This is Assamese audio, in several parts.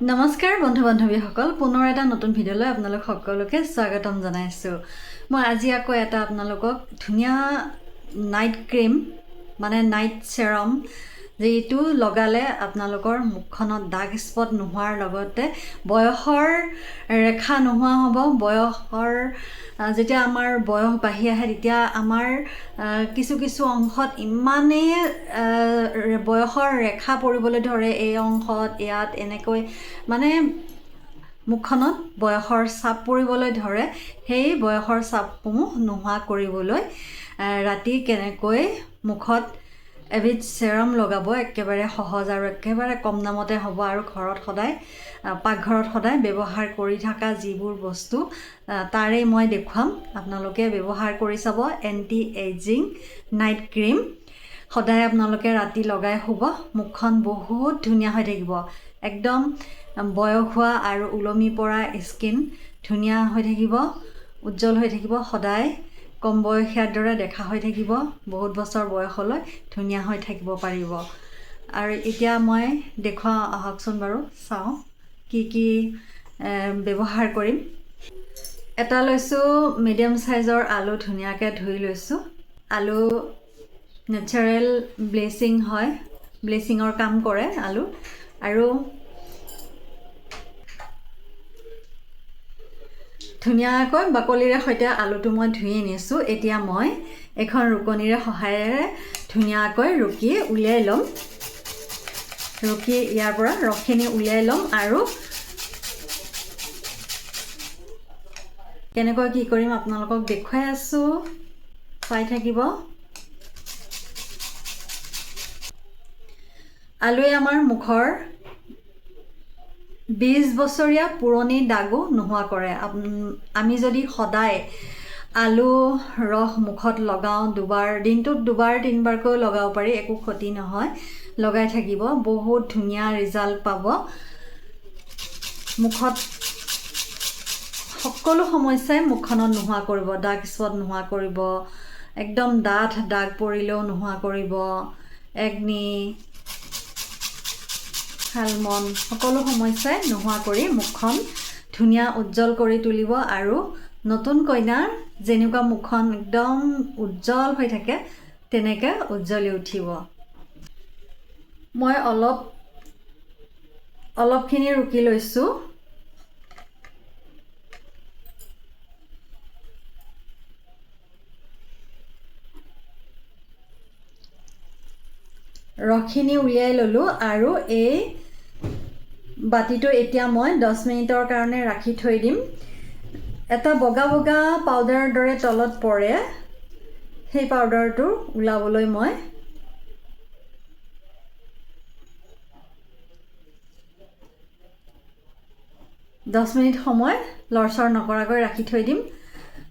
নমস্কাৰ বন্ধু বান্ধৱীসকল, পুনৰ এটা নতুন ভিডিঅ'লৈ আপোনালোক সকলোকে স্বাগতম জনাইছোঁ। মই আজি আকৌ এটা আপোনালোকক ধুনীয়া নাইট ক্ৰীম মানে নাইট চেৰাম যিটো লগালে আপোনালোকৰ মুখখনত ডাৰ্ক স্পট নোহোৱাৰ লগতে বয়সৰ ৰেখা নোহোৱা হ'ব। যেতিয়া আমাৰ বয়স বাঢ়ি আহে তেতিয়া আমাৰ কিছু অংশত ইমানেই বয়সৰ ৰেখা পৰিবলৈ ধৰে, এই অংশত ইয়াত এনেকৈ মানে মুখখনত বয়সৰ চাপ পৰিবলৈ ধৰে। সেই বয়সৰ চাপসমূহ নোহোৱা কৰিবলৈ ৰাতি কেনেকৈ মুখত এবিধ চেৰাম লগাব, একেবাৰে সহজ আৰু একেবাৰে কম দামতে হ'ব। আৰু ঘৰত সদায় পাকঘৰত সদায় ব্যৱহাৰ কৰি থকা যিবোৰ বস্তু তাৰেই মই দেখুৱাম, আপোনালোকে ব্যৱহাৰ কৰি চাব। এণ্টি এজিং নাইট ক্ৰীম সদায় আপোনালোকে ৰাতি লগাই শুব, মুখখন বহুত ধুনীয়া হৈ থাকিব। একদম বয়স হোৱা আৰু ওলমি পৰা স্কিন ধুনীয়া হৈ থাকিব, উজ্জ্বল হৈ থাকিব, সদায় কম বয়সীয়াৰ দৰে দেখা হৈ থাকিব, বহুত বছৰ বয়সলৈ ধুনীয়া হৈ থাকিব পাৰিব। আৰু এতিয়া মই দেখুৱাওঁ, আহকচোন বাৰু চাওঁ কি ব্যৱহাৰ কৰিম। এটা লৈছোঁ মিডিয়াম চাইজৰ আলু, ধুনীয়াকৈ ধুই লৈছোঁ। আলু নেচাৰেল ব্লিচিং হয়, ব্লিচিঙৰ কাম কৰে আলু। আৰু ধুনীয়াকৈ বাকলিৰে সৈতে আলুটো মই ধুই আনিছোঁ। এতিয়া মই এখন ৰুকনিৰে সহায়েৰে ধুনীয়াকৈ ৰুকি উলিয়াই ল'ম। ইয়াৰ পৰা ৰসখিনি উলিয়াই ল'ম আৰু কেনেকৈ কি কৰিম আপোনালোকক দেখুৱাই আছোঁ, চাই থাকিব। আলুৱে আমাৰ মুখৰ 20 বছৰীয়া পুৰণি দাগো নোহোৱা কৰে। আমি যদি সদায় আলু ৰস মুখত লগাওঁ, দিনটোত 2-3বাৰকৈ লগাব পাৰি, একো ক্ষতি নহয়। লগাই থাকিব, বহুত ধুনীয়া ৰিজাল্ট পাব। মুখত সকলো সমস্যাই মুখখনত নোহোৱা কৰিব, ডাৰ্ক স্পট নোহোৱা কৰিব, একদম ডাঠ দাগ পৰিলেও নোহোৱা কৰিব, একনি শালমন সকলো সমস্যাই নোহোৱা কৰি মুখখন ধুনীয়া উজ্জ্বল কৰি তুলিব। আৰু নতুন কইনাৰ যেনেকুৱা মুখখন একদম উজ্জ্বল হৈ থাকে তেনেকৈ উজ্জ্বলি উঠিব। মই অলপখিনি ৰুকি লৈছোঁ। ৰসখিনি উলিয়াই ল'লোঁ আৰু এই বাতিটো এতিয়া মই 10 মিনিটৰ কাৰণে ৰাখি থৈ দিম। এটা বগা পাউডাৰৰ দৰে তলত পৰে, সেই পাউডাৰটো ওলাবলৈ মই দহ মিনিট সময় লৰচৰ নকৰাকৈ ৰাখি থৈ দিম।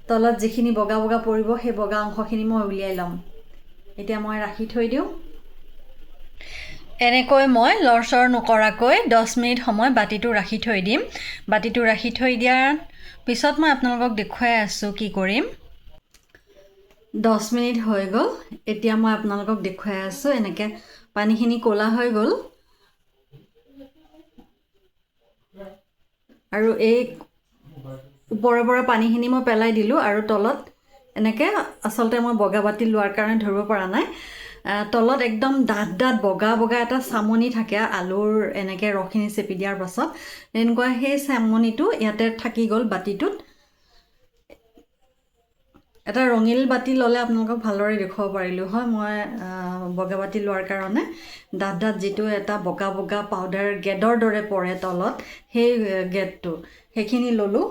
তলত যিখিনি বগা পৰিব সেই বগা অংশখিনি মই উলিয়াই ল'ম। এতিয়া মই ৰাখি থৈ দিওঁ। এনেকৈ মই লৰচৰ নকৰাকৈ 10 মিনিট সময় বাতিটো ৰাখি থৈ দিম। বাতিটো ৰাখি থৈ দিয়াৰ পিছত মই আপোনালোকক দেখুৱাই আছোঁ কি কৰিম। 10 মিনিট হৈ গ'ল, এতিয়া মই আপোনালোকক দেখুৱাই আছোঁ। এনেকৈ পানীখিনি ক'লা হৈ গ'ল আৰু এই ওপৰৰ পৰা পানীখিনি মই পেলাই দিলোঁ। আৰু তলত এনেকৈ, আচলতে মই বগা বাতি লোৱাৰ কাৰণে ধৰিব পৰা নাই, তলত একদম ডাঠ বগা এটা চামনি থাকে আলুৰ, এনেকৈ ৰসখিনি চেপি দিয়াৰ পাছত এনেকুৱা সেই চামনিটো ইয়াতে থাকি গ'ল বাতিটোত। এটা ৰঙিল বাতি ল'লে আপোনালোকক ভালদৰে দেখুৱাব পাৰিলোঁ হয়। মই বগা বাতি লোৱাৰ কাৰণে ডাঠ যিটো এটা বগা পাউডাৰ গেদৰ দৰে পৰে তলত, সেই সেইখিনি ল'লোঁ।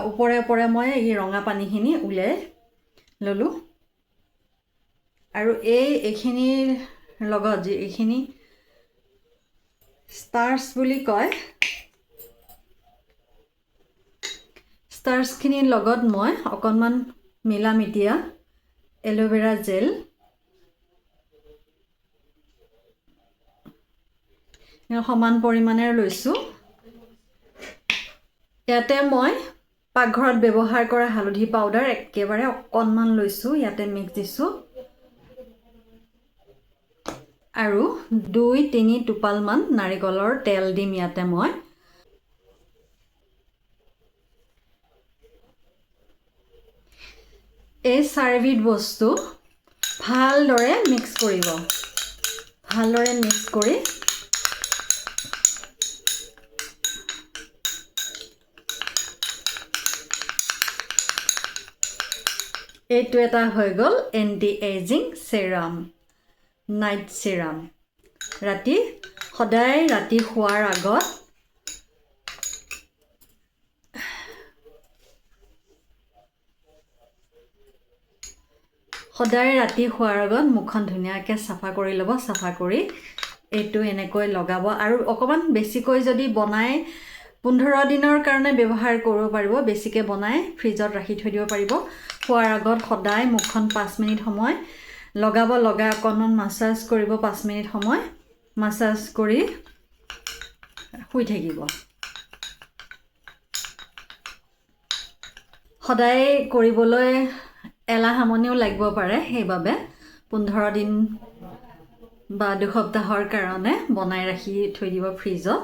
ওপৰে মই এই ৰঙা পানীখিনি উলিয়াই ল'লোঁ। আৰু এইখিনিৰ লগত এইখিনি ষ্টাৰ্চ বুলি কয়, ষ্টাৰ্চখিনিৰ লগত মই অকণমান মিলামিতিয়া এল'ভেৰা জেল সমান পৰিমাণেৰে লৈছোঁ। ইয়াতে মই পাকঘৰত ব্যৱহাৰ কৰা হালধি পাউডাৰ একেবাৰে অকণমান লৈছোঁ, ইয়াতে মিক্স দিছোঁ। আৰু 2-3 টোপালমান নাৰিকলৰ তেল দিম ইয়াতে মই। এই চাৰিবিধ বস্তু ভালদৰে মিক্স কৰিব ভালদৰে মিক্স কৰি এইটো এটা হৈ গ'ল anti ageing serum night serum সদায় ৰাতি শোৱাৰ আগত মুখখন ধুনীয়াকৈ চাফা কৰি ল'ব চাফা কৰি এইটো এনেকৈ লগাব আৰু অকণমান বেছিকৈ যদি বনাই 15 দিনৰ কাৰণে ব্যৱহাৰ কৰিব পাৰিব বেছিকৈ বনাই ফ্ৰিজত ৰাখি থৈ দিব পাৰিব খোৱাৰ আগত সদায় মুখখন 5 মিনিট সময় লগাই অকণমান মাছাজ কৰিব 5 মিনিট সময় মাছাজ কৰি শুই থাকিব সদায় কৰিবলৈ এলাহ আমনিও লাগিব পাৰে সেইবাবে 15 দিন বা 2 সপ্তাহৰ কাৰণে বনাই ৰাখি থৈ দিব ফ্ৰিজত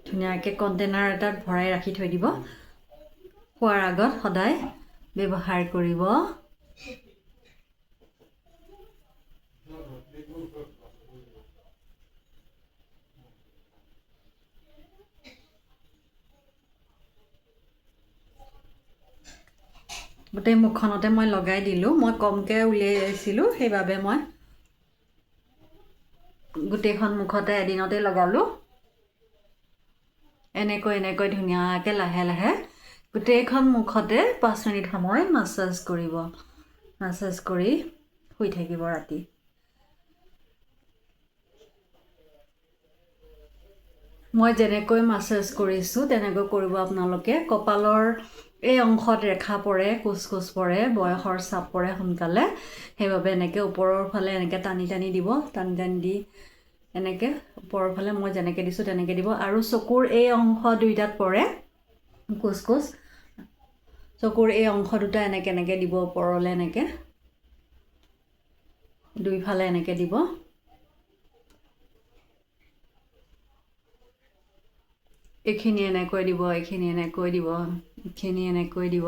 ধুনীয়াকৈ কণ্টেইনাৰ এটাত ভৰাই ৰাখি থৈ দিব খোৱাৰ আগত সদায় ব্যৱহাৰ কৰিব গোটেই মুখখনতে মই লগাই দিলোঁ মই কমকৈ উলিয়াইছিলোঁ সেইবাবে মই গোটেইখন মুখতে এদিনতে লগালোঁ এনেকৈ ধুনীয়াকৈ লাহে লাহে গোটেইখন মুখতে 5 মিনিট সময় মাছাজ কৰিব মাছাজ কৰি শুই থাকিব ৰাতি মই যেনেকৈ মাছাজ কৰিছোঁ তেনেকৈ কৰিব আপোনালোকে কপালৰ এই অংশত ৰেখা পৰে কুচকুচ পৰে বয়সৰ চাপ পৰে সোনকালে সেইবাবে এনেকৈ ওপৰৰ ফালে এনেকৈ টানি দিব টানি দি এনেকৈ ওপৰৰ ফালে মই যেনেকৈ দিছোঁ তেনেকৈ দিব আৰু চকুৰ এই অংশ দুইটাত পৰে কুচকুচ চকুৰ এই অংশ দুটা এনেকৈ দিব ওপৰলৈ এনেকৈ দুইফালে এনেকৈ দিব এইখিনি এনেকৈ দিব এইখিনি এনেকৈ দিব এইখিনি এনেকৈ দিব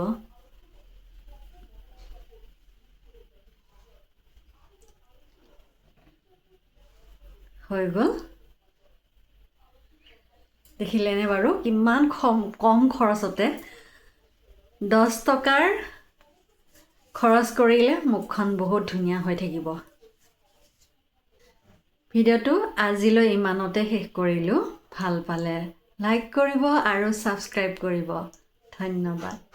হৈ গ'ল দেখিলেনে বাৰু কিমান কম খৰচতে 10 টকাৰ খৰচ কৰিলে মুখখন বহুত ধুনীয়া হৈ থাকিব ভিডিঅ'টো আজিলৈ ইমানতে শেষ কৰিলোঁ ভাল পালে লাইক কৰিব আৰু ছাবস্ক্ৰাইব কৰিব ধন্যবাদ